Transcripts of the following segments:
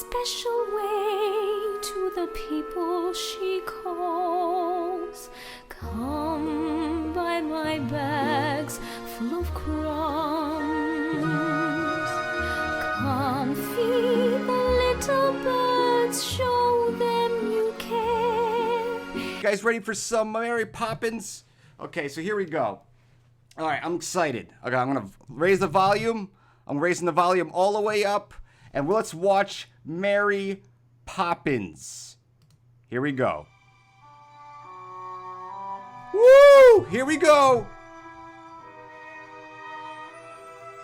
special way to the people she calls. Come buy my bags full of crumbs. Come feed the little birds, show them you care. You guys ready for some Mary Poppins? Okay, so here we go. All right, I'm excited. Okay, I'm gonna raise the volume. I'm raising the volume all the way up, and let's watch Mary Poppins. Here we go. Woo! Here we go.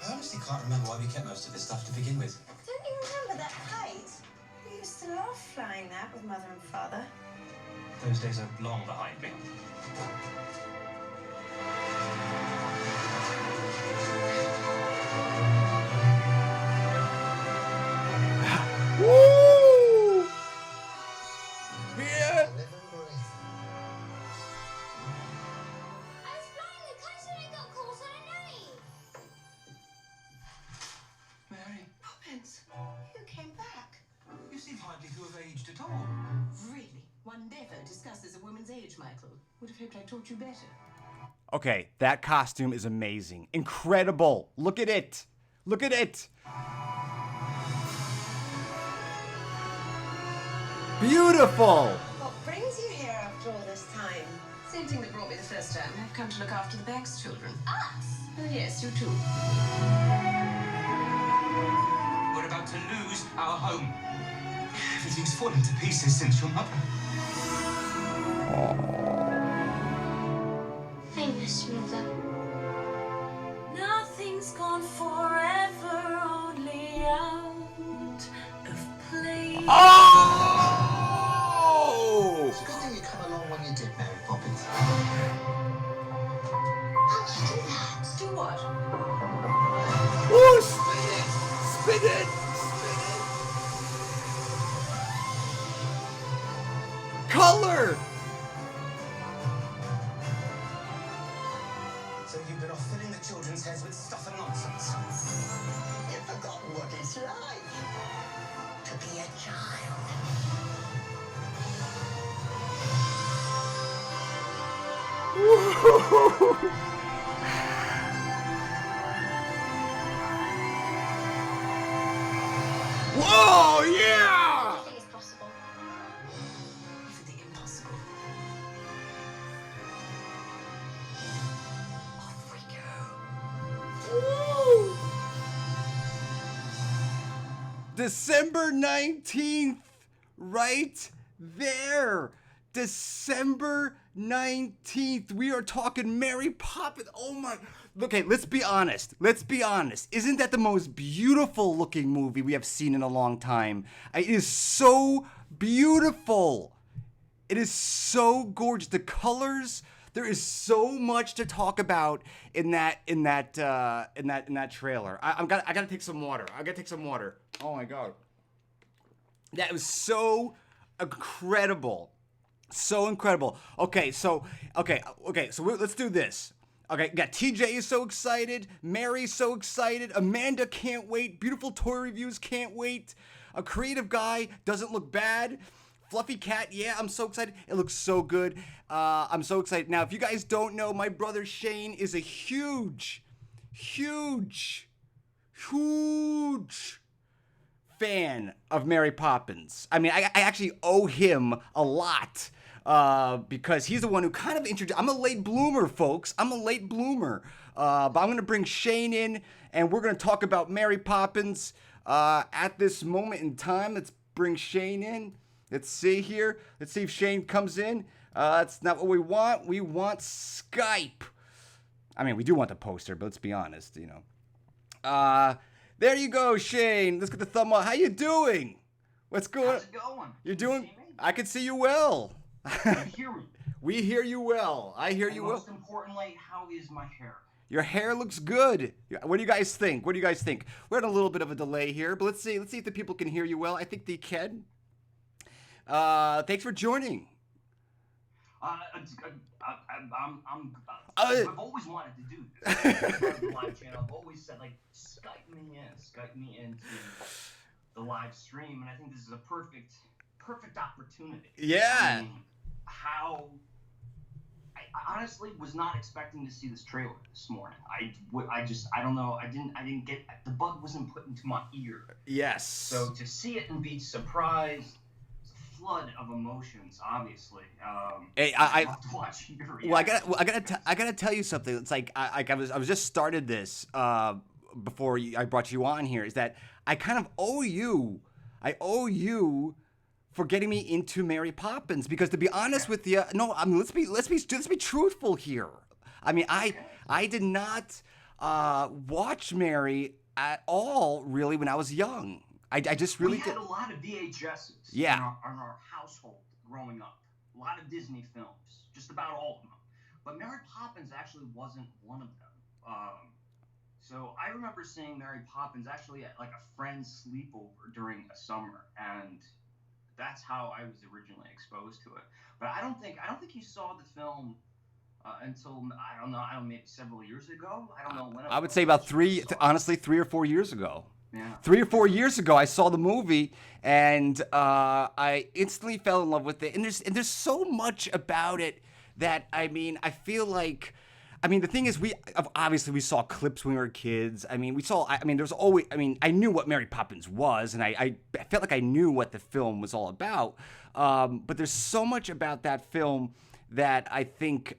I honestly can't remember why we kept most of this stuff to begin with. Don't you remember that kite? We used to love flying that with Mother and Father. Those days are long behind me. Woo! Yeah. I was flying the kite and I got caught on a nail. Mary, Poppins, you came back. you seem hardly to have aged at all. Really? One never discusses a woman's age, Michael. Would have hoped I taught you better. Okay, that costume is amazing. Incredible. Look at it. Look at it. Beautiful. What brings you here after all this time? Same thing that brought me the first time. I've come to look after the Banks children. Us? Oh, yes, you too. We're about to lose our home. Everything's fallen to pieces since your mother. I miss Mother. Nothing's gone forever, only out of place. Oh! It's a good thing you come along when you did, Mary Poppins. How'd you do that? Do what? Ooh, spin it! Spin it! Spin it! Color! So you've been off filling the children's heads with stuff and nonsense. You've forgotten what it's like to be a child. Whoa, yeah! Anything is possible. Even the impossible. Off we go. Woo! December 19th, right there. December 19th. We are talking Mary Poppins. Oh my. Okay, let's be honest. Let's be honest. Isn't that the most beautiful looking movie we have seen in a long time? It is so beautiful. It is so gorgeous. The colors. There is so much to talk about in that trailer. I gotta take some water. I gotta take some water. Oh my god, that was so incredible, so incredible. Okay, so let's do this. Okay, got TJ is so excited, Mary's so excited, Amanda can't wait, Beautiful Toy Reviews can't wait, a creative guy doesn't look bad. Fluffy Cat, yeah, I'm so excited. It looks so good. I'm so excited. Now, if you guys don't know, my brother Shane is a huge fan of Mary Poppins. I mean, I actually owe him a lot because he's the one who kind of introduced. I'm a late bloomer, folks. I'm a late bloomer. But I'm going to bring Shane in, and we're going to talk about Mary Poppins at this moment in time. Let's bring Shane in. Let's see here. Let's see if Shane comes in. That's not what we want. We want Skype. I mean, we do want the poster, but let's be honest, you know. There you go, Shane. Let's get the thumb up. How you doing? What's going on? How's it going? You're Can you doing... see me? I can see you well. You hear me? We hear you well. I hear And you most well. importantly, how is my hair? Your hair looks good. What do you guys think? What do you guys think? We're at a little bit of a delay here, but let's see. Let's see if the people can hear you well. I think they can. Thanks for joining. I've always wanted to do this. The live channel. I've always said, like, Skype me in to the live stream, and I think this is a perfect opportunity. Yeah. I mean, how I honestly was not expecting to see this trailer this morning. I don't know. I didn't get the bug wasn't put into my ear. Yes. So to see it and be surprised, it's a flood of emotions. Obviously. Hey, I'd love to watch your reaction. Well, I gotta tell you something. It's like I was just started this before I brought you on here. Is that I kind of owe you. I owe you for getting me into Mary Poppins, because to be honest with you, no, I mean let's be truthful here. I mean I did not watch Mary at all really when I was young. I just really we did. had a lot of VHSs Yeah. in our household growing up. A lot of Disney films, just about all of them. But Mary Poppins actually wasn't one of them. So I remember seeing Mary Poppins actually at like a friend's sleepover during a summer, and that's how I was originally exposed to it. But I don't think you saw the film until I don't know, maybe several years ago. I don't know when. I would say about 3 or 4 years ago. Yeah. 3 or 4 years ago, I saw the movie, and I instantly fell in love with it. And there's so much about it that, I mean, I feel like, I mean, the thing is, we saw clips when we were kids. I mean, there's always, I mean, I knew what Mary Poppins was, and I felt like I knew what the film was all about. But there's so much about that film that I think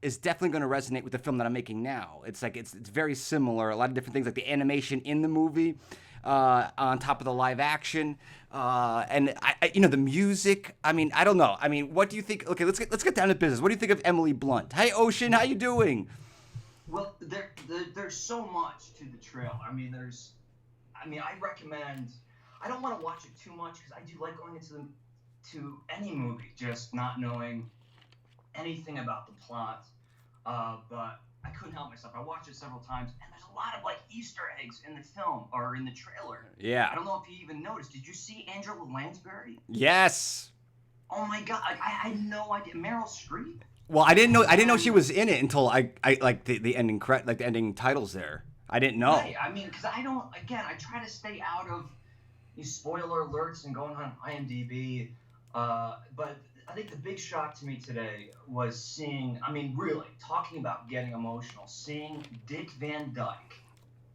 is definitely going to resonate with the film that I'm making now. It's like it's very similar. A lot of different things, like the animation in the movie, on top of the live action, and the music. I mean, I don't know. I mean, what do you think? Okay, let's get down to business. What do you think of Emily Blunt? Hey, Ocean, how you doing? Well, there's so much to the trail. I mean, I recommend. I don't want to watch it too much because I do like going to any movie just not knowing anything about the plot, but I couldn't help myself. I watched it several times, and there's a lot of like Easter eggs in the film or in the trailer. Yeah. I don't know if you even noticed. Did you see Angela Lansbury? Yes. Oh my God! I had no idea. Meryl Streep. Well, I didn't know she was in it until I like the ending the ending titles there. I didn't know. Right. I mean, because I try to stay out of these spoiler alerts and going on IMDb, but I think the big shock to me today was seeing, I mean, really, talking about getting emotional, seeing Dick Van Dyke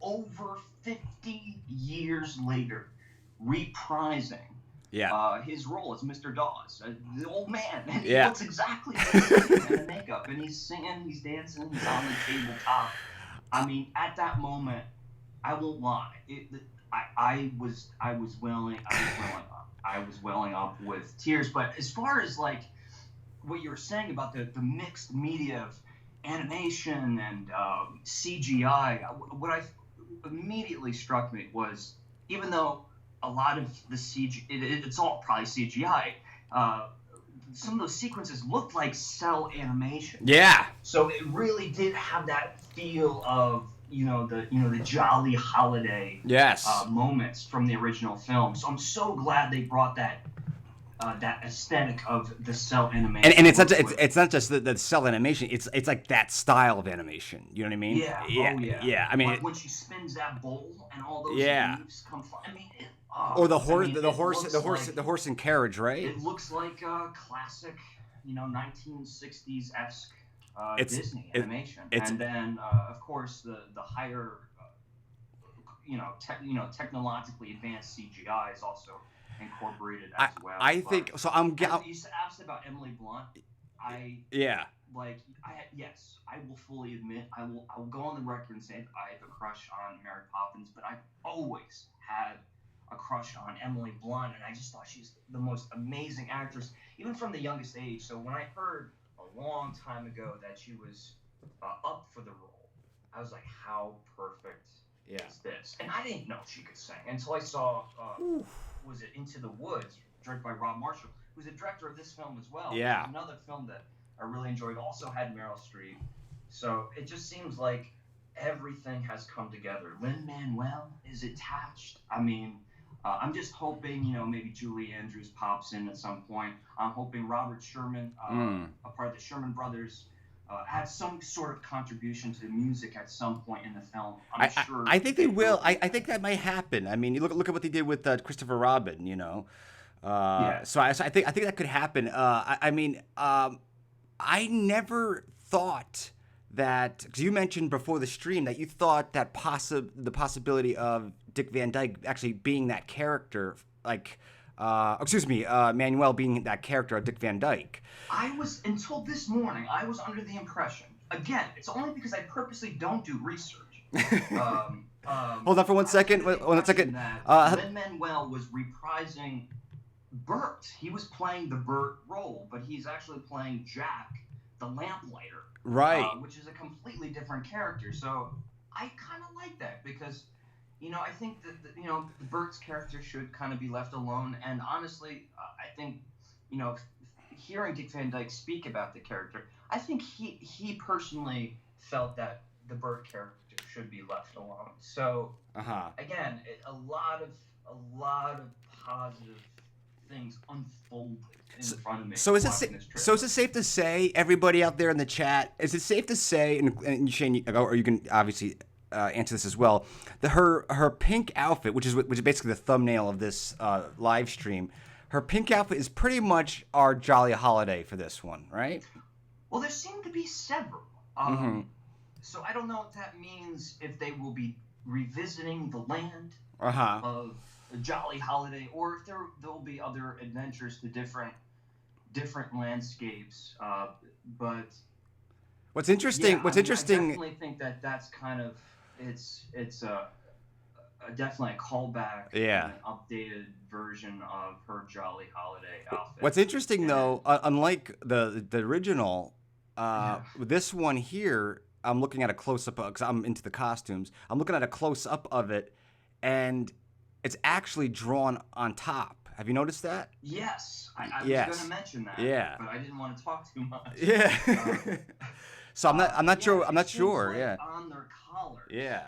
over 50 years later reprising his role as Mr. Dawes, the old man. And he looks exactly like him in the makeup, and he's singing, he's dancing, he's on the tabletop. I mean, at that moment, I won't lie, I was welling up with tears. But as far as like what you were saying about the mixed media of animation and CGI, what immediately struck me was, even though a lot of the CG, it's all probably CGI, some of those sequences looked like cell animation. Yeah. So it really did have that feel of the jolly holiday moments from the original film. So I'm so glad they brought that aesthetic of the cell animation. And it's not just the cell animation. It's like that style of animation. You know what I mean? Yeah. Yeah. Oh, yeah. Yeah. I mean, when she spins that bowl and all those leaves come flying. I mean, or the horse and carriage, right? It looks like a classic, 1960s-esque Disney animation. And then, of course, the higher, technologically advanced CGI is also incorporated as well. I think so. You asked about Emily Blunt. Yes, I will fully admit, I will go on the record and say that I have a crush on Mary Poppins, but I've always had a crush on Emily Blunt, and I just thought she's the most amazing actress, even from the youngest age. So when I heard a long time ago that she was up for the role, I was like, how perfect is this? And I didn't know she could sing until I saw, was it Into the Woods, directed by Rob Marshall, who's a director of this film as well. Yeah. Another film that I really enjoyed, also had Meryl Streep. So it just seems like everything has come together. Lin-Manuel is attached. I mean, I'm just hoping, maybe Julie Andrews pops in at some point. I'm hoping Robert Sherman, a part of the Sherman Brothers, have some sort of contribution to the music at some point in the film. I'm sure. I think they will. I think that might happen. I mean, look at what they did with Christopher Robin. You know. Yeah. So I think that could happen. I never thought that, because you mentioned before the stream that you thought that the possibility of Dick Van Dyke actually being that character, like, Manuel being that character of Dick Van Dyke. I was, until this morning, I was under the impression, again, it's only because I purposely don't do research. Hold on for 1 second. 1 second. Lin-Manuel was reprising Bert. He was playing the Bert role, but he's actually playing Jack, the lamplighter. Right. Which is a completely different character. So I kind of like that because, I think that, Bert's character should kind of be left alone. And honestly, I think, hearing Dick Van Dyke speak about the character, I think he personally felt that the Bert character should be left alone. So again, a lot of positive things unfolded in front of me. So is it safe to say, everybody out there in the chat, is it safe to say, and Shane, or you can obviously answer this as well, that her pink outfit, which is basically the thumbnail of this live stream, her pink outfit is pretty much our Jolly Holiday for this one, right? Well, there seem to be several. So I don't know what that means, if they will be revisiting the land of a Jolly Holiday, or if there'll be other adventures to different landscapes. But what's interesting, I definitely think that's kind of it's definitely a callback, an updated version of her Jolly Holiday outfit. What's interesting though, unlike the original, this one here, I'm looking at a close-up because I'm into the costumes. I'm looking at a close-up of it, and it's actually drawn on top. Have you noticed that? Yes, I was going to mention that. Yeah, but I didn't want to talk too much. Yeah. So I'm not sure. I'm not sure. Like yeah. On their collars. Yeah.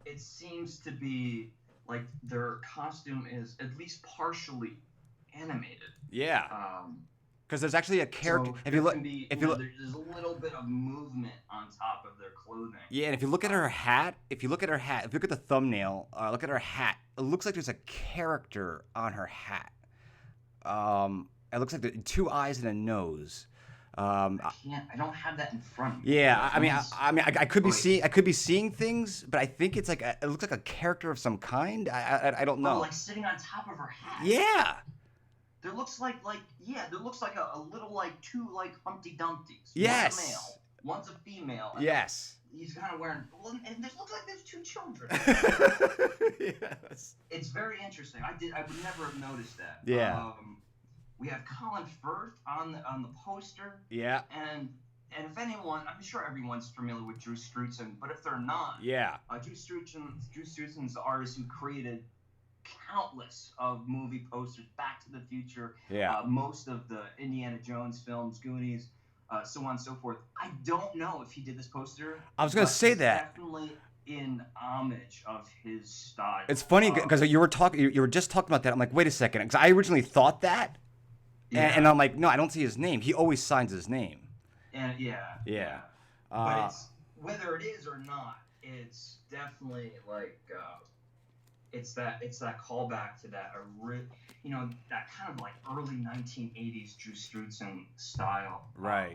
It seems to be like their costume is at least partially animated. Yeah. Because there's actually a character. So if you look, there's a little bit of movement on top of their clothing. Yeah, and if you look at her hat, if you look at the thumbnail, look at her hat. It looks like there's a character on her hat. It looks like the 2 eyes and a nose. I don't have that in front of me. Yeah, I could be seeing things, but I think it's it looks like a character of some kind. I don't know. Oh, like sitting on top of her hat. Yeah. There looks like a little like 2 like Humpty Dumptys. Yes. One's a male, one's a female. Yes. He's kind of wearing, and this looks like there's 2 children. Yes. It's very interesting. I would never have noticed that. Yeah. We have Colin Firth on the poster. Yeah. And if anyone, I'm sure everyone's familiar with Drew Struzan, but if they're not, Drew Struzan's the artist who created countless of movie posters, Back to the Future, most of the Indiana Jones films, Goonies, so on and so forth. I don't know if he did this poster. I was going to say that. Definitely in homage of his style. It's funny because you were just talking about that. I'm like, wait a second, because I originally thought that, and I'm like, no, I don't see his name. He always signs his name. And but it's, whether it is or not, it's definitely like it's that callback to that that kind of like early 1980s Drew Struzan style. Right.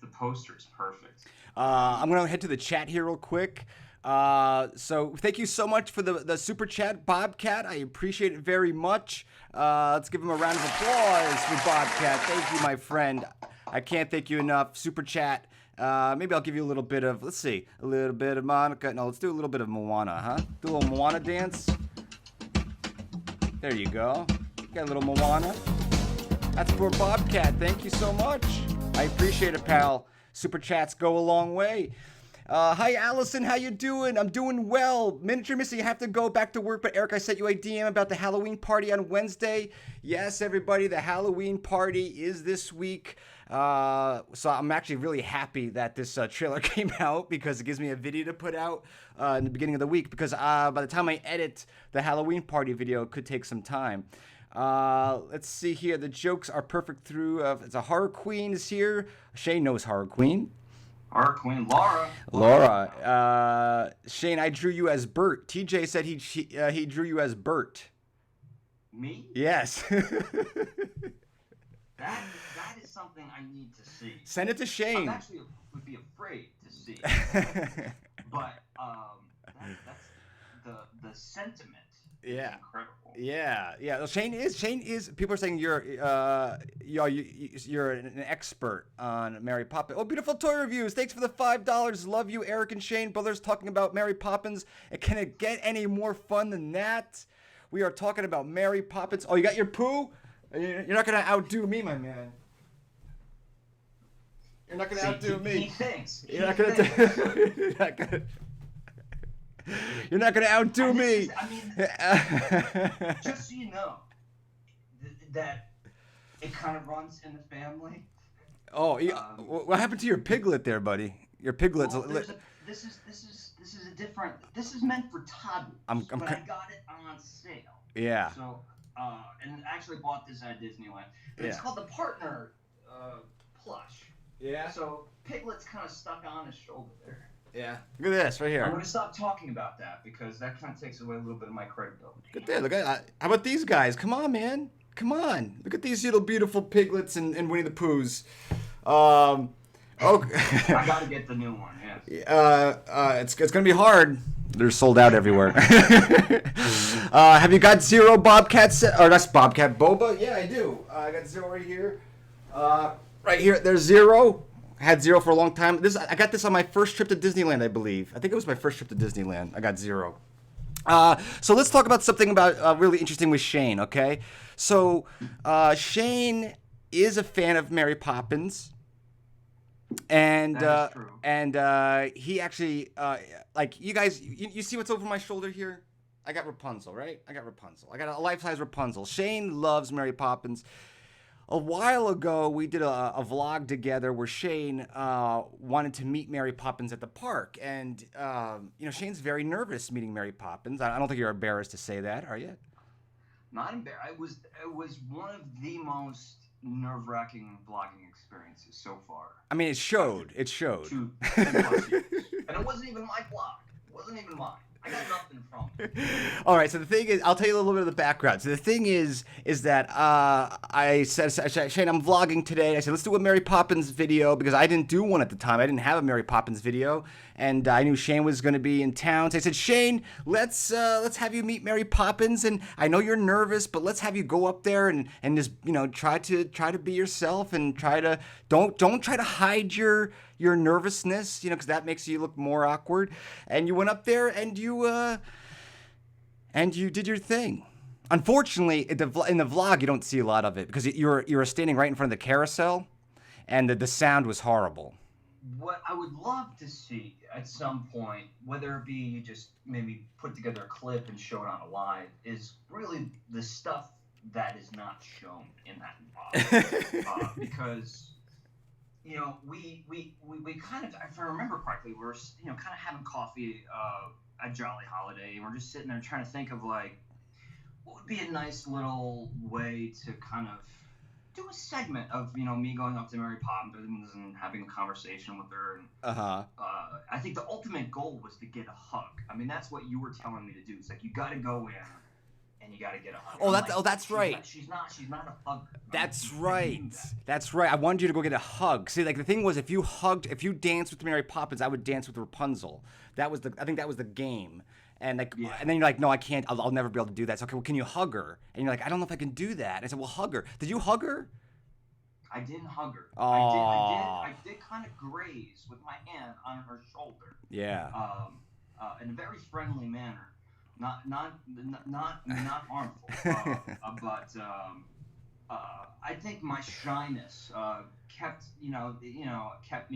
The poster is perfect. I'm gonna head to the chat here real quick. So thank you so much for the super chat, Bobcat. I appreciate it very much. Let's give him a round of applause for Bobcat. Thank you, my friend. I can't thank you enough. Super chat. Maybe I'll give you a little bit of, let's see, a little bit of Monica. No, let's do a little bit of Moana, huh? Do a little Moana dance. There you go. Got a little Moana. That's for Bobcat. Thank you so much. I appreciate it, pal. Super chats go a long way. Hi, Allison. How you doing? I'm doing well. Miniature Missy, you have to go back to work, but Erik, I sent you a DM about the Halloween party on Wednesday. Yes, everybody, the Halloween party is this week. So I'm actually really happy that this trailer came out because it gives me a video to put out in the beginning of the week because by the time I edit the Halloween party video, it could take some time. Let's see here. The jokes are perfect through. It's a horror queen is here. Shane knows horror queen. Horror queen Laura. Shane, I drew you as Bert. TJ said he drew you as Bert. Me? Yes. That is something I need to see. Send it to Shane. I actually would be afraid to see. But that's the sentiment. Yeah. Is incredible. Yeah. Well, Shane is. People are saying you're an expert on Mary Poppins. Oh, beautiful toy reviews. Thanks for the $5. Love you, Erik and Shane, brothers, talking about Mary Poppins. And can it get any more fun than that? We are talking about Mary Poppins. Oh, you got your poo? You're not gonna outdo me, my man. You're not gonna outdo me. He thinks. You're not gonna. You're not gonna outdo me. Just so you know, that it kind of runs in the family. Oh, what happened to your piglet there, buddy? Your piglet's. Well, this is a different. This is meant for toddlers. But I got it on sale. Yeah. So, and actually bought this at Disneyland. It's called the Partner plush. Yeah. So Piglet's kind of stuck on his shoulder there. Yeah. Look at this right here. I'm going to stop talking about that because that kind of takes away a little bit of my credibility. Look at that. Look at how about these guys? Come on, man. Come on. Look at these little beautiful piglets and Winnie the Poohs. Oh. I got to get the new one. Yes. It's going to be hard. They're sold out everywhere. Have you got Zero Bobcat or that's Bobcat Boba? Yeah, I do. I got Zero right here. Right here, there's Zero. I had Zero for a long time. I got this on my first trip to Disneyland, I believe. I think it was my first trip to Disneyland. I got Zero. So let's talk about something about really interesting with Shane, okay? So Shane is a fan of Mary Poppins. And he actually like you guys you see what's over my shoulder here? I got Rapunzel, right? I got a life-size Rapunzel. Shane loves Mary Poppins. A while ago, we did a vlog together where Shane wanted to meet Mary Poppins at the park. And, Shane's very nervous meeting Mary Poppins. I don't think you're embarrassed to say that, are you? Not embarrassed. It was one of the most nerve-wracking vlogging experiences so far. I mean, it showed. 2 plus years. And it wasn't even my vlog. It wasn't even mine. I got nothing from it. All right, so the thing is, I'll tell you a little bit of the background. So the thing is that I said, Shane, I'm vlogging today. I said, let's do a Mary Poppins video because I didn't do one at the time. I didn't have a Mary Poppins video, and I knew Shane was going to be in town. So I said, Shane, let's have you meet Mary Poppins, and I know you're nervous, but let's have you go up there and just try to be yourself and don't try to hide your nervousness, because that makes you look more awkward. And you went up there and you did your thing. Unfortunately, in the vlog, you don't see a lot of it because you were standing right in front of the carousel, and the sound was horrible. What I would love to see at some point, whether it be you just maybe put together a clip and show it on a live, is really the stuff that is not shown in that vlog. Because we kind of, if I remember correctly, we were kind of having coffee at Jolly Holiday, and we're just sitting there trying to think of like what would be a nice little way to kind of do a segment of me going up to Mary Poppins and having a conversation with her. And I think the ultimate goal was to get a hug. I mean, that's what you were telling me to do. It's like you got to go in and you got to get a hug. That's right. She's not a hugger. That's right. That's right. I wanted you to go get a hug. See, like the thing was, if you danced with Mary Poppins, I would dance with Rapunzel. I think that was the game. And and then you're like, no, I can't. I'll never be able to do that. So, okay, well, can you hug her? And you're like, I don't know if I can do that. And I said, well, hug her. Did you hug her? I didn't hug her. Oh. I did kind of graze with my hand on her shoulder. Yeah. In a very friendly manner. Not harmful, but I think my shyness kept me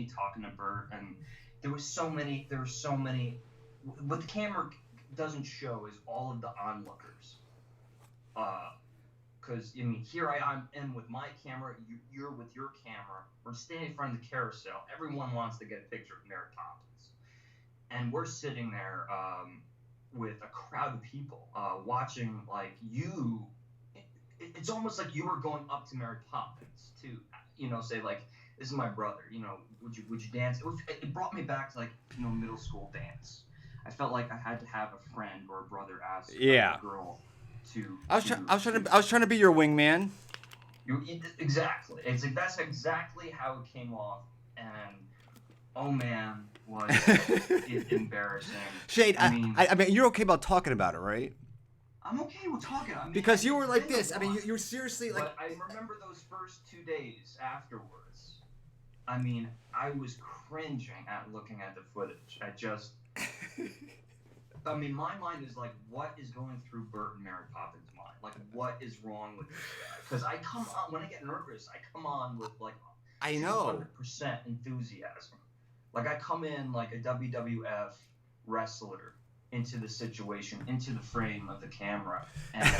talking to Bert, and There were so many. What the camera doesn't show is all of the onlookers. Because I mean, here I am with my camera. You're with your camera. We're standing in front of the carousel. Everyone wants to get a picture of Mary Poppins, and we're sitting there with a crowd of people watching. Like you, it's almost like you were going up to Mary Poppins to, say like, "This is my brother. Would you dance?" It brought me back to like middle school dance. I felt like I had to have a friend or a brother ask a girl to. I was trying to be your wingman. Exactly. That's exactly how it came off, and oh man, was it embarrassing. Shane, I mean, you're okay about talking about it, right? I'm okay with talking. I mean, because you were like this. I mean, you were seriously like. But I remember those first 2 days afterwards. I mean, I was cringing at looking at the footage. I mean, my mind is like, what is going through Bert and Mary Poppins' mind? Like, what is wrong with this guy? Because I come on, when I get nervous, I come on with like, I know, 100% enthusiasm. Like, I come in like a WWF wrestler into the situation, into the frame of the camera, and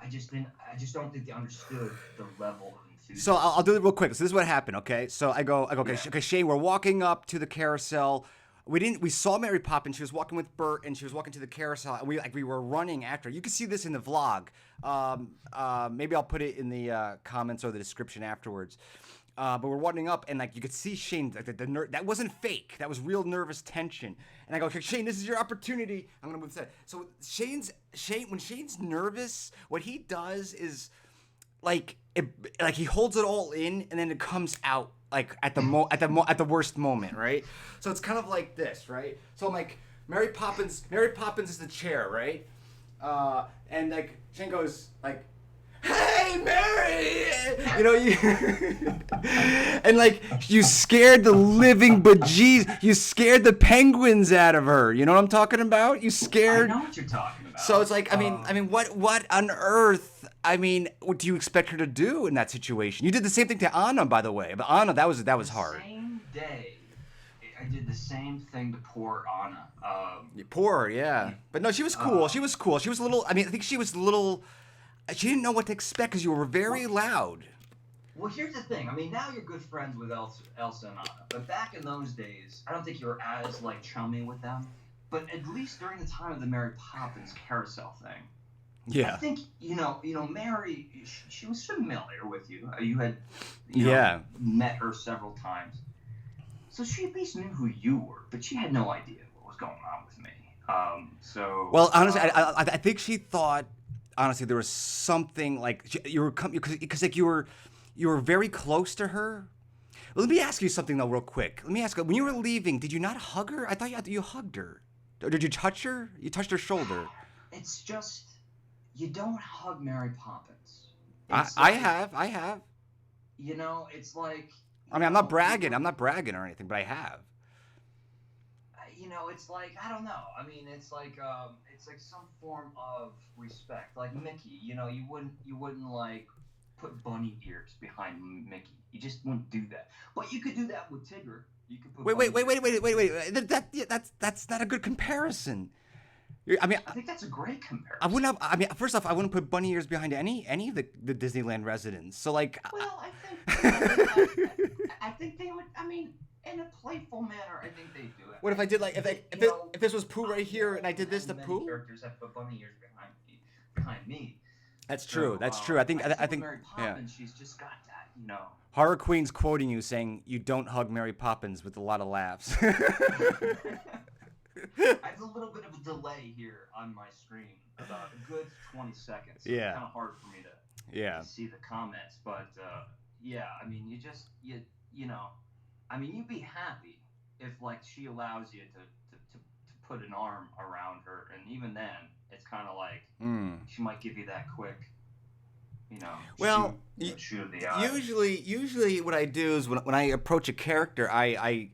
I just don't think they understood the level of enthusiasm. So I'll do it real quick. So this is what happened, okay? So I go, okay, Shane, we're walking up to the carousel. We saw Mary Poppins. She was walking with Bert, and she was walking to the carousel, and we were running after her. You can see this in the vlog. Maybe I'll put it in the comments or the description afterwards. But we're running up, and like you could see Shane, like that wasn't fake. That was real nervous tension. And I go, okay, Shane, this is your opportunity. I'm gonna move that. So when Shane's nervous, what he does is like he holds it all in, and then it comes out like at the worst moment, right? So it's kind of like this, right? So I'm like, Mary Poppins is the chair, right? And like Shane goes like, "Hey, Mary!" And like you scared the living bejeez, you scared the penguins out of her. You know what I'm talking about? You scared. I know what you're talking about. So it's like, I mean, what on earth? I mean, what do you expect her to do in that situation? You did the same thing to Anna, by the way. But Anna, that was hard. The same day, I did the same thing to poor Anna. Poor, yeah. But no, she was cool. She was cool. She was a little. I mean, I think she was a little. She didn't know what to expect because you were very loud. Well, here's the thing. I mean, now you're good friends with Elsa and Anna. But back in those days, I don't think you were as, like, chummy with them. But at least during the time of the Mary Poppins carousel thing, yeah. I think, Mary, she was familiar with you. You had met her several times. So she at least knew who you were, but she had no idea what was going on with me. Well, honestly, I think she thought... Honestly, there was something like you were because like you were very close to her. Well, let me ask you something though, real quick. Let me ask you: when you were leaving, did you not hug her? I thought you hugged her. Or did you touch her? You touched her shoulder. It's just you don't hug Mary Poppins. I have. It's like. I mean, I'm not bragging or anything, but I have. It's like, I don't know. I mean, it's like some form of respect. Like Mickey, you wouldn't like put bunny ears behind Mickey. You just wouldn't do that. But you could do that with Tigger. You could put wait. That's not a good comparison. I think that's a great comparison. First off, I wouldn't put bunny ears behind any of the Disneyland residents. So like. Well, I think they would. I mean. In a playful manner, I think they do it. What if I did like if this was Pooh right here and I did this to Pooh? Characters have put bunny ears behind me. That's true. That's true. I think Mary Poppins, she's just got that, Horror Queen's quoting you saying you don't hug Mary Poppins with a lot of laughs. I have a little bit of a delay here on my screen, about a good 20 seconds. So yeah. It's kind of hard for me to see the comments, but I mean, you'd be happy if, like, she allows you to put an arm around her, and even then, it's kind of like she might give you that quick, shoot of the eye. Usually, what I do is when I approach a character, I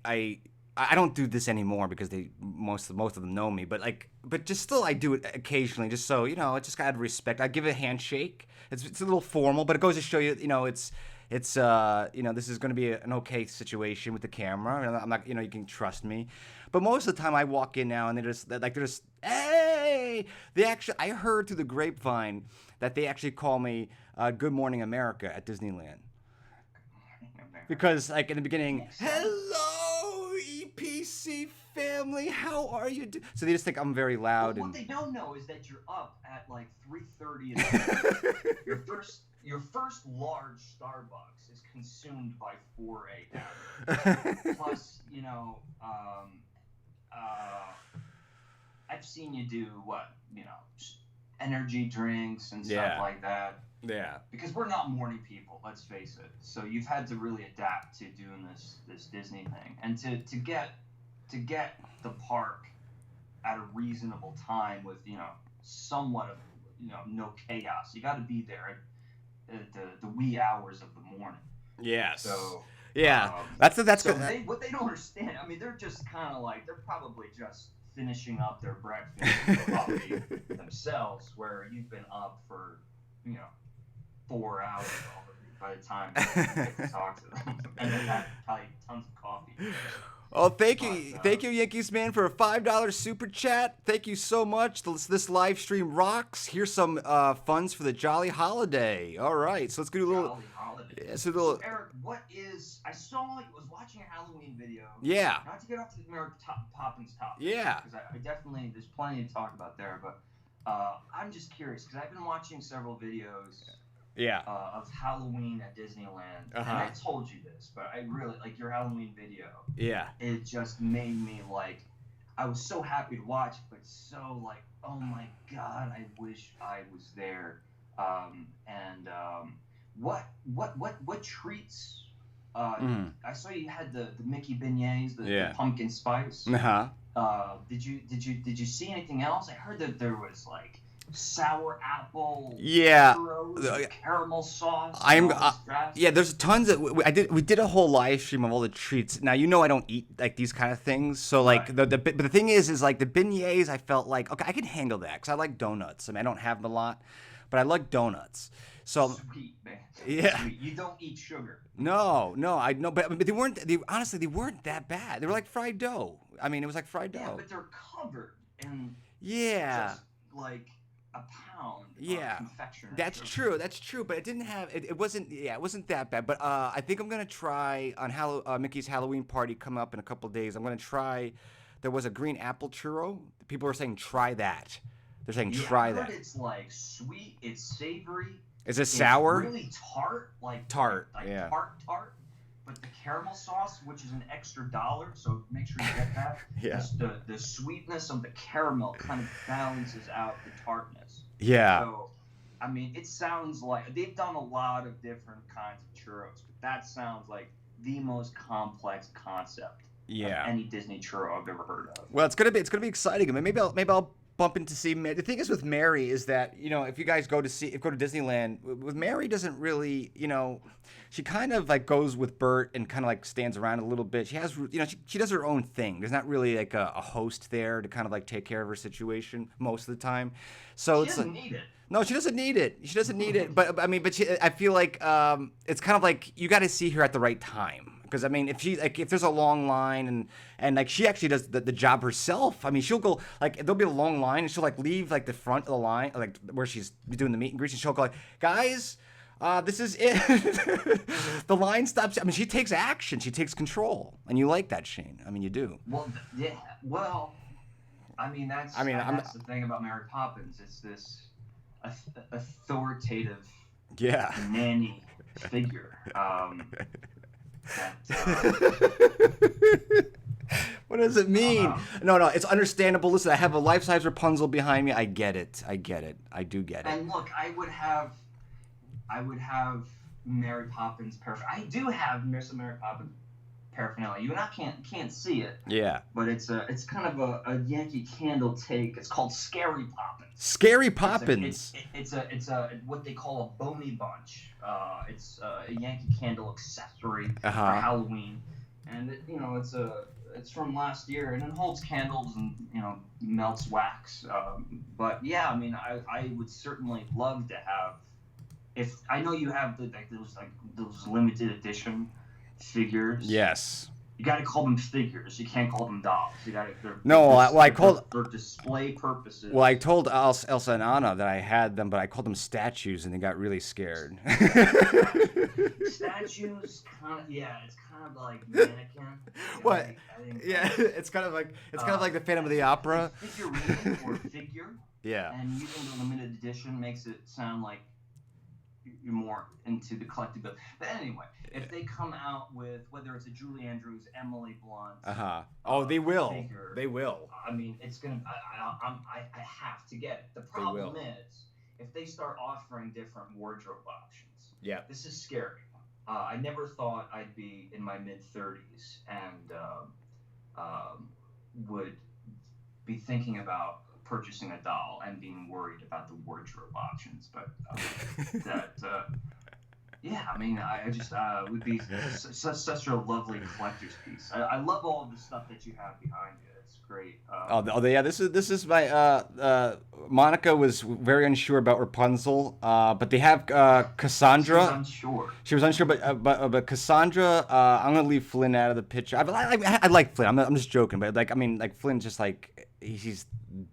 don't do this anymore because most of them know me, but just still I do it occasionally, just so it's just out of respect. I give it a handshake. It's a little formal, but it goes to show you, it's this is going to be an okay situation with the camera. I'm not, you can trust me. But most of the time I walk in now and they're just hey. I heard through the grapevine that they actually call me Good Morning America at Disneyland. Because like in the beginning, hello EPC family, how are you? So they just think I'm very loud. Well, what they don't know is that you're up at like 3:30 in the morning. Your first large Starbucks is consumed by 4 a.m. Plus, I've seen you do energy drinks and stuff like that. Yeah. Because we're not morning people, let's face it. So you've had to really adapt to doing this Disney thing, and to get the park at a reasonable time with somewhat of no chaos. You got to be there at the wee hours of the morning. Yes. So yeah, that's so good. What they don't understand. I mean, they're just kind of like they're probably just finishing up their breakfast or coffee themselves, where you've been up for 4 hours already by the time you get to talk to them, and they've had probably tons of coffee. Oh, thank you, Yankees man, for a $5 super chat. Thank you so much. This live stream rocks. Here's some funds for the Jolly Holiday. All right, so let's do a little. Jolly Holiday. Yeah, so Erik, I was watching a Halloween video. Yeah. Not to get off to the Mary Poppins topic. Yeah. Because I definitely there's plenty to talk about there, but I'm just curious because I've been watching several videos. Yeah. Of Halloween at Disneyland. Uh-huh. And I told you this, but I really like your Halloween video. Yeah. It just made me I was so happy to watch, but so oh my God, I wish I was there. What treats? I saw you had the Mickey beignets, the pumpkin spice. Did you see anything else? I heard that there was sour apple, churros, caramel sauce. There's tons of. We did a whole live stream of all the treats. Now I don't eat these kind of things. So but the thing is the beignets. I felt okay, I can handle that because I like donuts. I mean, I don't have them a lot, but I like donuts. So sweet, man. Yeah. Sweet. You don't eat sugar. No, I know, but they weren't. Honestly, they weren't that bad. They were like fried dough. I mean, it was like fried dough. Yeah, but they're covered in just a pound of confectionery. That's true, but it didn't have it wasn't that bad. But I think I'm gonna try on Mickey's Halloween party coming up in a couple of days. I'm gonna try. There was a green apple churro. People are saying try that. They're saying try that. It's sweet, it's savory. Is it sour? It's really tart, tart. Tart. But the caramel sauce, which is an extra $1, so make sure you get that. Yeah. The sweetness of the caramel kind of balances out the tartness. Yeah. So, I mean, it sounds like they've done a lot of different kinds of churros, but that sounds like the most complex concept of any Disney churro I've ever heard of. Well, it's gonna be exciting. I mean, maybe I'll bump into see Mary. The thing is with Mary is that if you guys go to Disneyland with Mary, doesn't really she kind of goes with Bert and kind of stands around a little bit. She has she does her own thing. There's not really a host there to kind of take care of her situation most of the time. So she doesn't need it. No, she doesn't need it. She doesn't need it. But I mean, I feel like it's kind of you got to see her at the right time. Because I mean, if there's a long line and she actually does the job herself. I mean, she'll go there'll be a long line and she'll leave the front of the line where she's doing the meet and greets and she'll go guys, this is it. The line stops. I mean, she takes action. She takes control, and you like that, Shane. I mean, you do. Well, yeah. Well, I mean that's the thing about Mary Poppins. It's this authoritative nanny figure. What does it mean? No, it's understandable. Listen, I have a life-size Rapunzel behind me. I get it. I do get it. And look, I would have Mary Poppins paraphernalia. I do have some Mary Poppins paraphernalia. You and I can't see it. Yeah. But it's kind of a Yankee Candle take. It's called Scary Poppins. Scary Poppins. It's a what they call a bony bunch. It's a Yankee Candle accessory for Halloween, and it's from last year, and it holds candles and melts wax. But yeah, I mean, I would certainly love to have if I know you have those limited edition figures. Yes. You got to call them figures. You can't call them dolls. You got to. No, I called for display purposes. Well, I told Elsa and Anna that I had them, but I called them statues, and they got really scared. Statues, it's kind of like mannequin. What? I think Yeah, it's kind of like the Phantom of the Opera. Figurine or figure. Yeah. And using the limited edition makes it sound like you're more into the collectibility. But anyway, if they come out with, whether it's a Julie Andrews, Emily Blunt, Oh, they will. figure, They will. I mean, it's gonna. I have to get it. The problem is if they start offering different wardrobe options. Yeah. This is scary. I never thought I'd be in my mid-30s and would be thinking about purchasing a doll and being worried about the wardrobe options. But yeah, I mean, I just would be such a lovely collector's piece. I love all of the stuff that you have behind you. It's great. Yeah. This is my. Monica was very unsure about Rapunzel, but they have Cassandra. She was unsure. She was unsure, but Cassandra. I'm gonna leave Flynn out of the picture. I like Flynn. I'm just joking, but Flynn's just like he's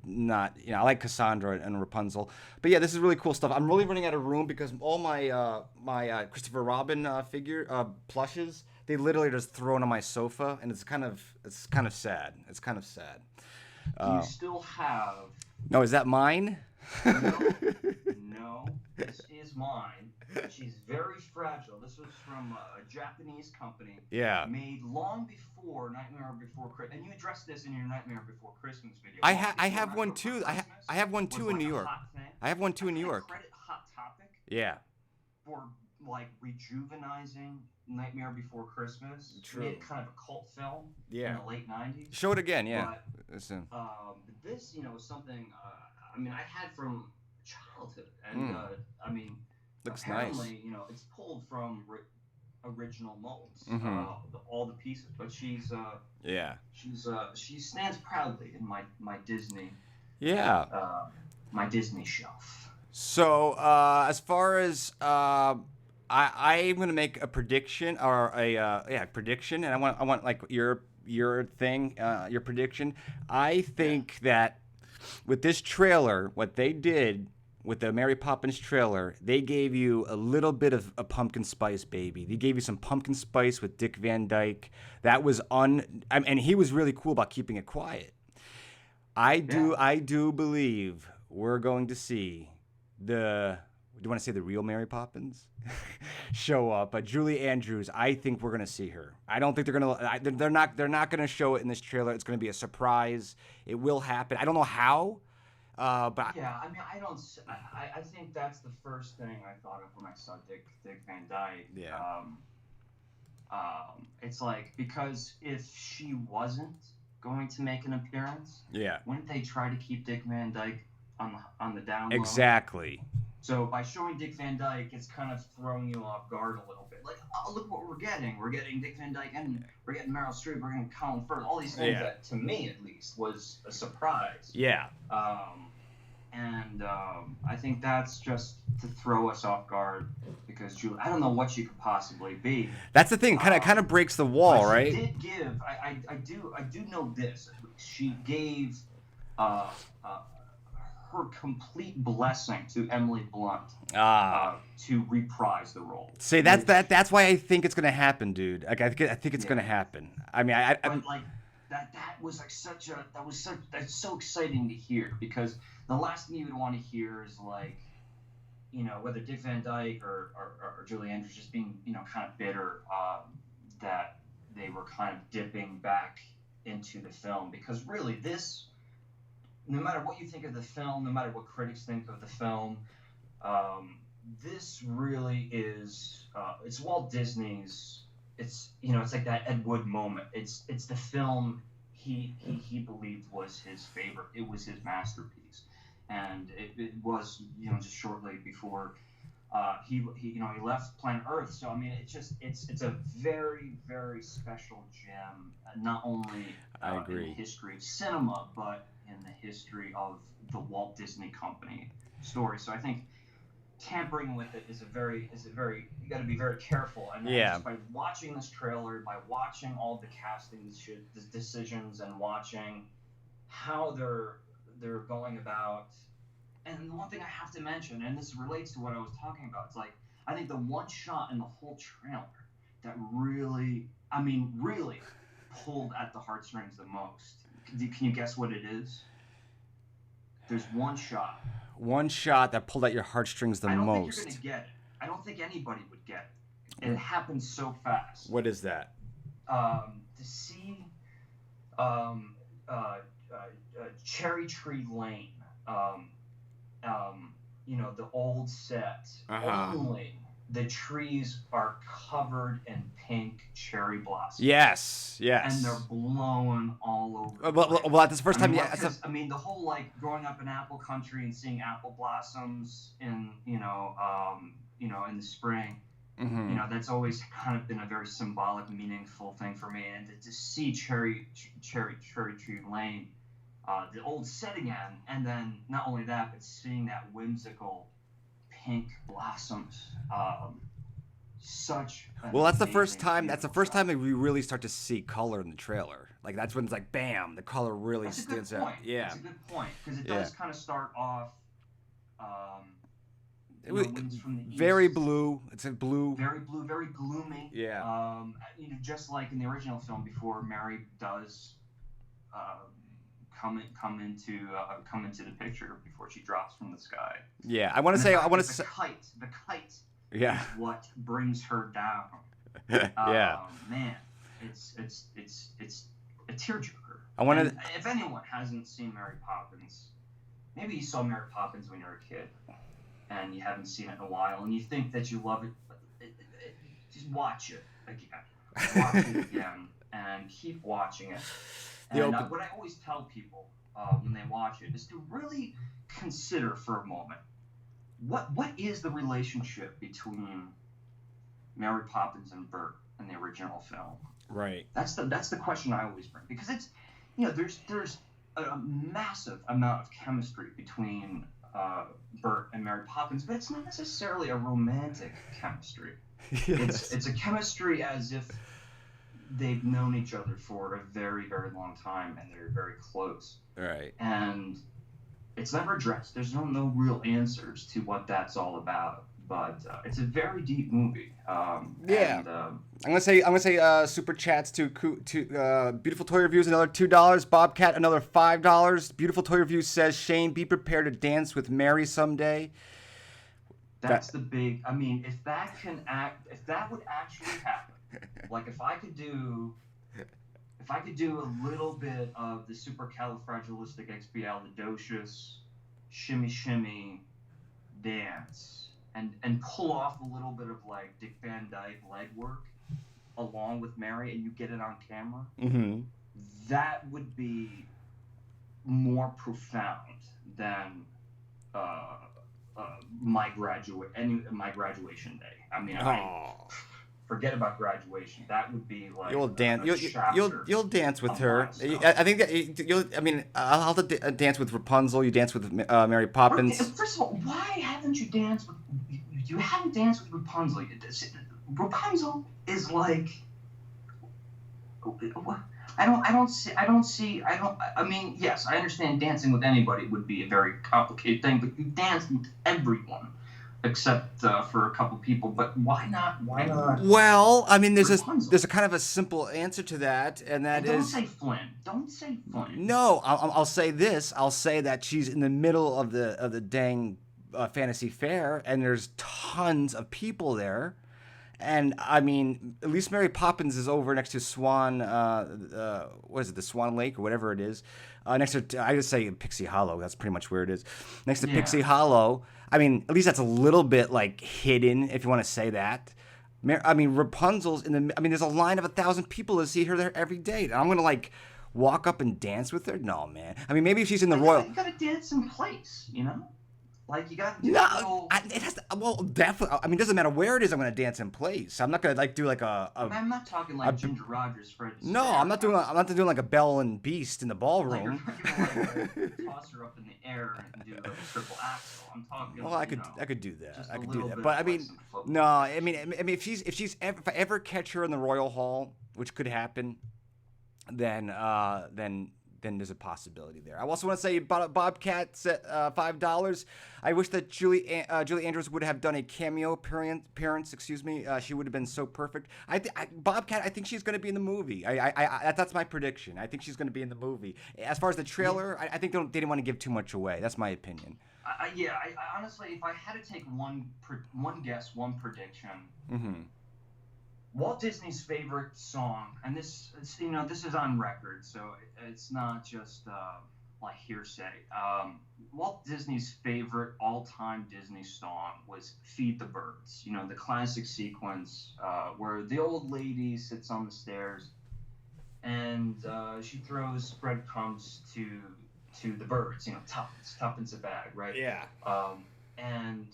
not. I like Cassandra and Rapunzel. But yeah, this is really cool stuff. I'm really running out of room because all my my Christopher Robin figure plushes. They literally just thrown on my sofa, and it's kind of sad. It's kind of sad. Do you still have? No, is that mine? No, this is mine. She's very fragile. This was from a Japanese company. Yeah. Made long before Nightmare Before Christmas. And you addressed this in your Nightmare Before Christmas video. I have one too. I have one too in New York. I have one too in New York. Credit Hot Topic. Yeah. For like rejuvenizing Nightmare Before Christmas. True. Made kind of a cult film. Yeah. In the late '90s. Show it again. Yeah. But, Listen. this, was something. I mean, I had from childhood, and I mean, looks apparently, nice. It's pulled from original molds, all the pieces. But she's she stands proudly in my Disney. Yeah. My Disney shelf. So as far as I'm gonna make a prediction or a prediction, and I want like your thing, your prediction. I think that with this trailer, what they did with the Mary Poppins trailer, they gave you a little bit of a pumpkin spice, baby. They gave you some pumpkin spice with Dick Van Dyke. That was and he was really cool about keeping it quiet. I do believe we're going to see do you want to say the real Mary Poppins show up? But Julie Andrews, I think we're gonna see her. I don't think they're gonna. They're not gonna show it in this trailer. It's gonna be a surprise. It will happen. I don't know how. But yeah, I mean, I think that's the first thing I thought of when I saw Dick Van Dyke. Yeah. It's like, because if she wasn't going to make an appearance, wouldn't they try to keep Dick Van Dyke on the down low? Exactly. So by showing Dick Van Dyke, it's kind of throwing you off guard a little bit. Like, oh, look what we're getting. We're getting Dick Van Dyke, and we're getting Meryl Streep. We're getting Colin Firth. All these things that, to me at least, was a surprise. Yeah. I think that's just to throw us off guard because Julie, I don't know what she could possibly be. That's the thing. Kind of breaks the wall, but right? She did give. I do know this. She gave her complete blessing to Emily Blunt to reprise the role. See, that's why I think it's gonna happen, dude. Like I think it's gonna happen. I mean, But like that was like that's so exciting to hear, because the last thing you would want to hear is like, whether Dick Van Dyke or Julie Andrews just being, kind of bitter that they were kind of dipping back into the film, because really this, no matter what you think of the film, no matter what critics think of the film, this really is it's Walt Disney's. It's it's like that Ed Wood moment. It's the film he believed was his favorite. It was his masterpiece, and it was just shortly before he left planet Earth. So I mean, it's a very, very special gem, not only in the history of cinema, but in the history of the Walt Disney Company story. So I think tampering with it is a very you got to be very careful. And Yeah. just by watching this trailer, by watching all the casting decisions, and watching how they're going about. And the one thing I have to mention, and this relates to what I was talking about, it's like I think the one shot in the whole trailer that really pulled at the heartstrings the most. Can you guess what it is? There's one shot. One shot that pulled at your heartstrings the most. I don't think you're gonna get it. I don't think anybody would get it. It happens so fast. What is that? To see Cherry Tree Lane, the old set, only the trees are covered in pink cherry blossoms. Yes. And they're blown all over. Well, that's the first time. The whole like growing up in apple country and seeing apple blossoms in in the spring. Mm-hmm. That's always kind of been a very symbolic, meaningful thing for me. And to see Cherry Tree Lane, the old set again, and then not only that, but seeing that whimsical pink blossoms. That's the first time. That's the first time that we really start to see color in the trailer. Like that's when it's like, bam, the color really stands out. Yeah, that's a good point because it does kind of start off. From the very east. Blue. It's a blue. Very blue, very gloomy. Yeah. Just like in the original film, before Mary does come into the picture before she drops from the sky. Yeah, I want to say. The kite. Yeah. Is what brings her down. Yeah. Man, it's a tearjerker. If anyone hasn't seen Mary Poppins, maybe you saw Mary Poppins when you were a kid, and you haven't seen it in a while, and you think that you love it, but just watch it again. Watch it again, and keep watching it. And what I always tell people when they watch it is to really consider for a moment what is the relationship between Mary Poppins and Bert in the original film. Right. That's the question I always bring, because it's there's a massive amount of chemistry between Bert and Mary Poppins, but it's not necessarily a romantic chemistry. Yes. It's a chemistry as if they've known each other for a very, very long time, and they're very close. Right. And it's never addressed. There's no real answers to what that's all about. But it's a very deep movie. Yeah. And, I'm gonna say super chats to Beautiful Toy Reviews, another $2. Bobcat, another $5. Beautiful Toy Reviews says, Shane, be prepared to dance with Mary someday. That's the big. I mean, if that would actually happen, like if I could do a little bit of the supercalifragilisticexpialidocious shimmy shimmy dance. And pull off a little bit of like Dick Van Dyke leg work along with Mary, and you get it on camera. Mm-hmm. That would be more profound than my graduation day. I mean, forget about graduation. That would be like you'll dance with her. I think that you'll. I mean, I'll have to dance with Rapunzel. You dance with Mary Poppins. First of all, why haven't you danced with? You haven't danced with Rapunzel. Rapunzel is like. I mean, yes, I understand dancing with anybody would be a very complicated thing, but you dance with everyone. Except for a couple people, but why not? Well, I mean, there's a kind of a simple answer to that, and that Don't say Flynn. Don't say Flynn. No, I'll say this. I'll say that she's in the middle of the dang fantasy fair, and there's tons of people there, and I mean, at least Mary Poppins is over next to Swan. What is it? The Swan Lake or whatever it is. Next to, I just say Pixie Hollow. That's pretty much where it is. Next to Pixie Hollow. I mean, at least that's a little bit like hidden, if you want to say that. I mean, Rapunzel's in the. I mean, there's a line of 1,000 people to see her there every day. And I'm gonna like walk up and dance with her. No, man. I mean, maybe if she's in the royal. You gotta dance in place, you know. Like you got to do No, a little. it has to, well, definitely. I mean, it doesn't matter where it is. I'm gonna dance in place. I'm not gonna like do like I'm not talking like Ginger Rogers, Fred. no. I'm not doing. I'm not doing like a Belle and Beast in the Like ballroom. you're not gonna like toss her up in the air and do like a triple axel. I'm talking. Well, I you could know, I could do that. just I a could do little that. bit But of, I like, mean, some footwork. no. I mean, if I ever catch her in the Royal Hall, which could happen, then there's a possibility there. I also want to say Bobcat's at $5. I wish that Julie Andrews would have done a cameo appearance. Excuse me. She would have been so perfect. Bobcat. I think she's going to be in the movie. That's my prediction. I think she's going to be in the movie. As far as the trailer, I think they didn't want to give too much away. That's my opinion. I honestly, if I had to take one guess, one prediction, Mm-hmm. Walt Disney's favorite song, and this is on record, so it's not just like hearsay. Walt Disney's favorite all-time Disney song was "Feed the Birds." You know, the classic sequence where the old lady sits on the stairs and she throws breadcrumbs to the birds. You know, tuppence a bag, right? Yeah. And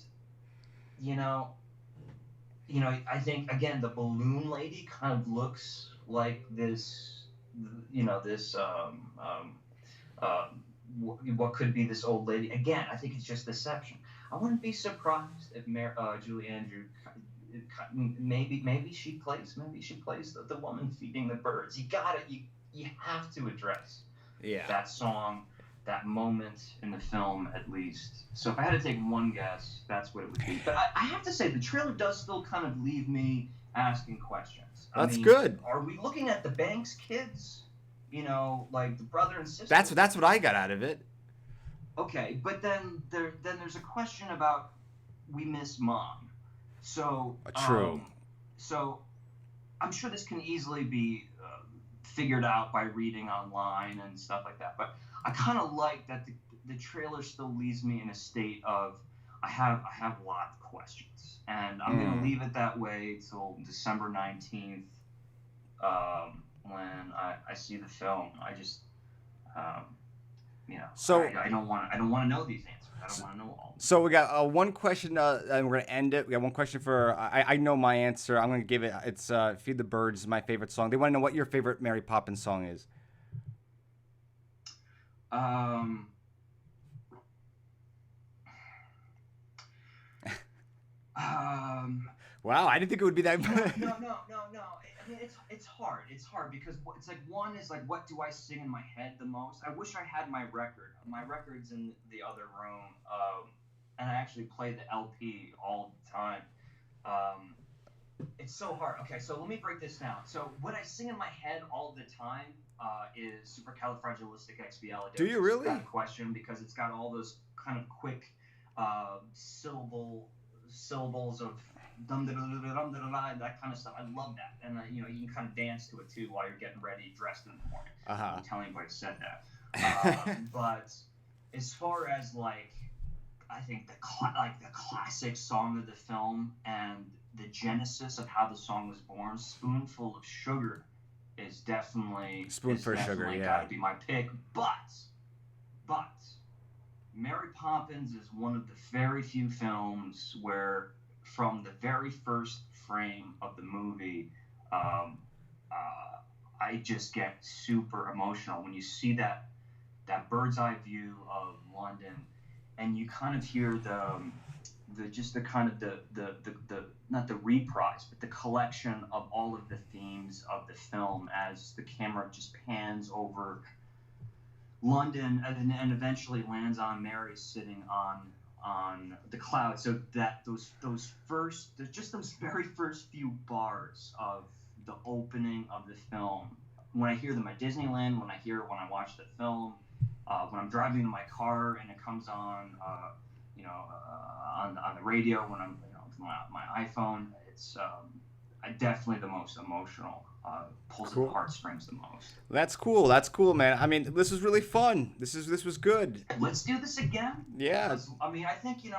I think again the balloon lady kind of looks like this, what could be this old lady. Again, I think it's just deception. I wouldn't be surprised if Julie Andrews maybe she plays the woman feeding the birds. You have to address that song, that moment in the film at least. So if I had to take one guess, that's what it would be. But I have to say, the trailer does still kind of leave me asking questions. That's good. Are we looking at the Banks kids? Like the brother and sister? That's what I got out of it. Okay, but then there's a question about we miss mom. So True. So I'm sure this can easily be figured out by reading online and stuff like that. But I kind of like that the trailer still leaves me in a state of I have a lot of questions, and I'm gonna leave it that way till December 19th when I see the film. I just So I don't want to know these answers. I don't want to know all. So we got one question, and we're gonna end it. We got one question for I know my answer. I'm gonna give it. It's "Feed the Birds" is my favorite song. They want to know what your favorite Mary Poppins song is. Wow, I didn't think it would be that. No. I mean, it's hard. It's hard because it's like one is like, what do I sing in my head the most? I wish I had my record. My record's in the other room, and I actually play the LP all the time. It's so hard. Okay, so let me break this down. So what I sing in my head all the time is Supercalifragilisticexpialidocious. Do you really? That question, because it's got all those kind of quick syllables of dum da da da dum da da, that kind of stuff. I love that, and you can kind of dance to it too while you're getting ready, dressed in the morning. I'm telling you, I said that. But as far as like, I think the classic song of the film and the genesis of how the song was born, "Spoonful of Sugar," is definitely gotta be my pick. But Mary Poppins is one of the very few films where, from the very first frame of the movie, I just get super emotional when you see that bird's eye view of London, and you kind of hear the not the reprise, but the collection of all of the themes of the film as the camera just pans over London and eventually lands on Mary sitting on the cloud. So that those very first few bars of the opening of the film, when I hear them at Disneyland, when I watch the film, when I'm driving in my car and it comes on, on the radio, when I'm my iPhone, it's definitely the most emotional. Pulls at the heartstrings the most. That's cool, man. I mean, this was really fun. This was good. Let's do this again. Yeah. I mean, I think we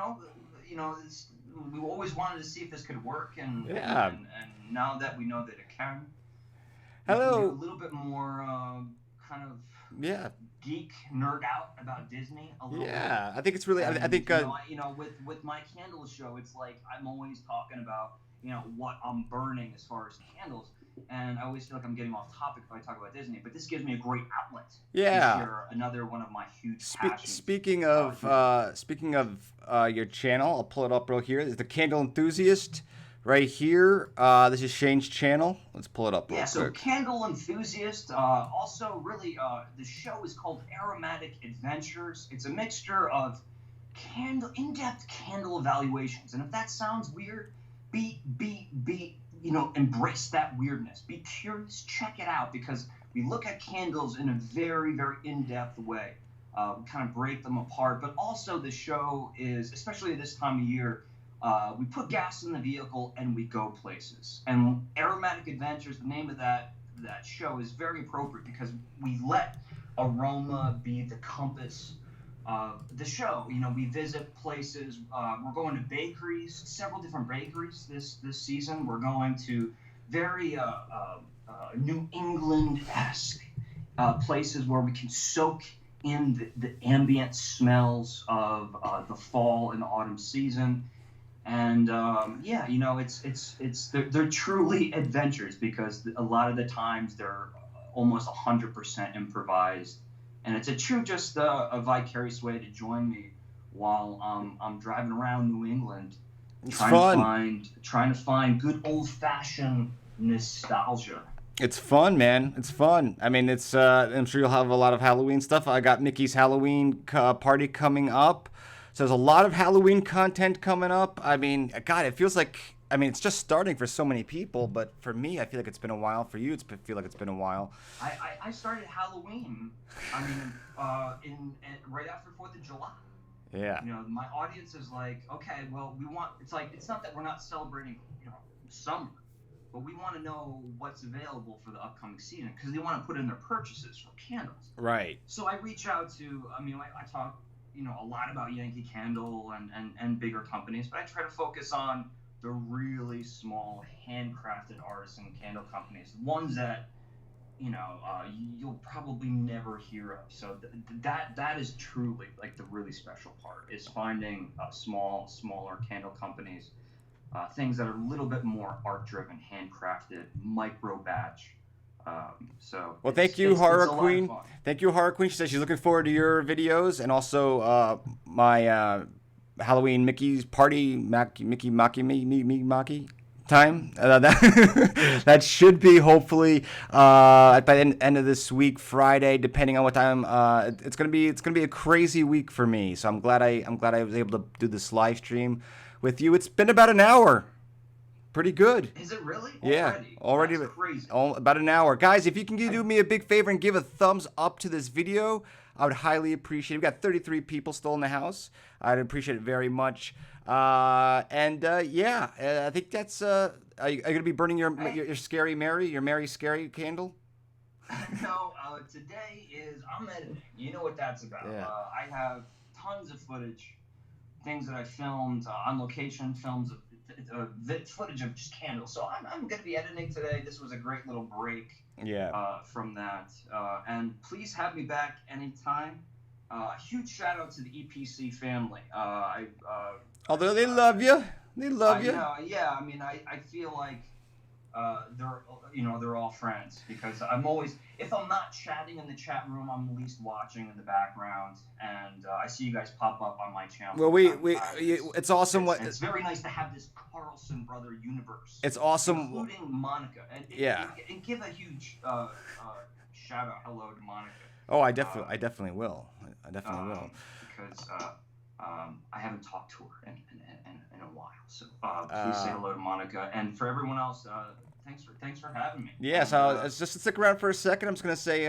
always wanted to see if this could work, and now that we know that it can. Hello. A little bit more kind of. Yeah. geek nerd out about Disney a little bit. Yeah, I think it's really. And, I think. With my candle show, it's like I'm always talking about what I'm burning as far as candles, and I always feel like I'm getting off topic if I talk about Disney. But this gives me a great outlet. Yeah. To share another one of my huge passions. Speaking of your channel, I'll pull it up real here. There's the Candle Enthusiast right here. This is Shane's channel. Let's pull it up real quick. So Candle Enthusiast. Also, really, the show is called Aromatic Adventures. It's a mixture of in-depth candle evaluations. And if that sounds weird, embrace that weirdness. Be curious. Check it out, because we look at candles in a very, very in-depth way. We kind of break them apart. But also the show is, especially this time of year, we put gas in the vehicle and we go places. And Aromatic Adventures, the name of that show, is very appropriate because we let aroma be the compass of the show. We visit places. We're going to bakeries, several different bakeries this season. We're going to very New England-esque places where we can soak in the ambient smells of the fall and autumn season. And they're truly adventures, because a lot of the times they're almost 100% improvised, and it's a vicarious way to join me while I'm driving around New England, trying to find good old-fashioned nostalgia. It's fun, man. It's fun. I mean, it's. I'm sure you'll have a lot of Halloween stuff. I got Mickey's Halloween party coming up. So there's a lot of Halloween content coming up. I mean, God, it feels like, it's just starting for so many people, but for me, I feel like it's been a while. For you, feel like it's been a while. I started Halloween, right after 4th of July. Yeah. My audience is like, okay, well, it's not that we're not celebrating, summer, but we want to know what's available for the upcoming season, because they want to put in their purchases for candles. Right. So I reach out to, I talk, a lot about Yankee Candle and bigger companies, but I try to focus on the really small handcrafted artisan candle companies, ones that, you'll probably never hear of. So that is truly like the really special part, is finding smaller candle companies, things that are a little bit more art driven, handcrafted, micro batch. Well, thank you, Horror Queen. Thank you, Horror Queen. She says she's looking forward to your videos, and also my Halloween Mickey's party, Mickey Maki time. That should be hopefully by the end of this week, Friday, depending on what time. It's gonna be a crazy week for me. So I'm glad I was able to do this live stream with you. It's been about an hour. Pretty good. Is it really? Yeah, already. That's crazy. About an hour. Guys, if you can do me a big favor and give a thumbs up to this video, I would highly appreciate it. We've got 33 people still in the house. I'd appreciate it very much. I think that's... Are you going to be burning your Scary Mary, your Mary Scary candle? No, today is... I'm editing. You know what that's about. Yeah. I have tons of footage, things that I filmed on location, footage of just candles. So I'm going to be editing today. This was a great little break from that. And please have me back anytime. Huge shout out to the EPC family. Although they love you. They love you. Yeah, I feel like they're all friends, because I'm always, if I'm not chatting in the chat room, I'm at least watching in the background, and I see you guys pop up on my channel. Well, it's awesome. It's very nice to have this Carlson brother universe. It's awesome, including Monica, and give a huge shout out, hello to Monica. Oh, I definitely will. I definitely will. Because I haven't talked to her in a while, so please say hello to Monica, and for everyone else, thanks for having me. Yeah, so just stick around for a second. I'm just gonna say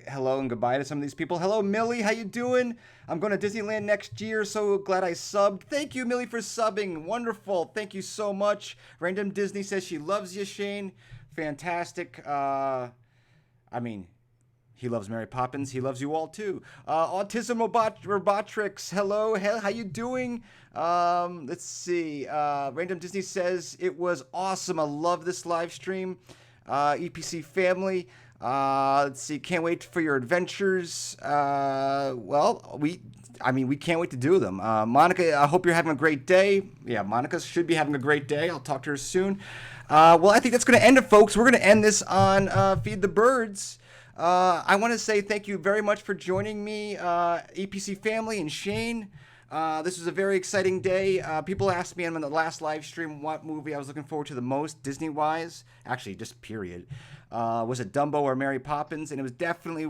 hello and goodbye to some of these people. Hello, Millie, how you doing? I'm going to Disneyland next year, so glad I subbed. Thank you, Millie, for subbing. Wonderful. Thank you so much. Random Disney says she loves you, Shane. Fantastic. He loves Mary Poppins. He loves you all too. Autism Robotrix. Hello. How you doing? Let's see. Random Disney says it was awesome. I love this live stream. EPC family. Let's see. Can't wait for your adventures. Well, we can't wait to do them. Monica, I hope you're having a great day. Yeah, Monica should be having a great day. I'll talk to her soon. Well, I think that's going to end it, folks. We're going to end this on Feed the Birds. I want to say thank you very much for joining me, EPC family and Shane. This was a very exciting day. People asked me on the last live stream what movie I was looking forward to the most, Disney-wise. Actually, just period. Was it Dumbo or Mary Poppins? And it's definitely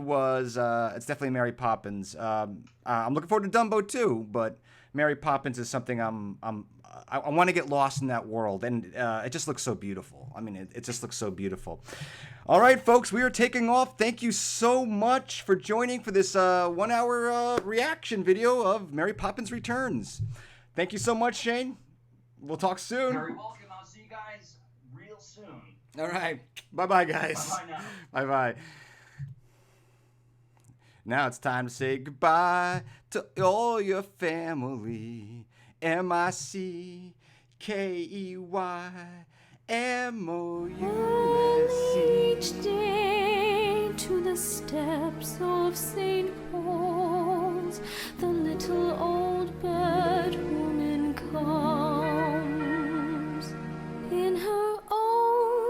Mary Poppins. I'm looking forward to Dumbo too, but Mary Poppins is something I want to get lost in that world, and it just looks so beautiful. I mean, it just looks so beautiful. All right, folks, we are taking off. Thank you so much for joining for this 1 hour reaction video of Mary Poppins Returns. Thank you so much, Shane. We'll talk soon. Very welcome. I'll see you guys real soon. All right. Bye-bye, guys. Bye-bye now. Bye-bye. Now it's time to say goodbye to all your family. MICKEYMOUSE. Each day to the steps of St. Paul.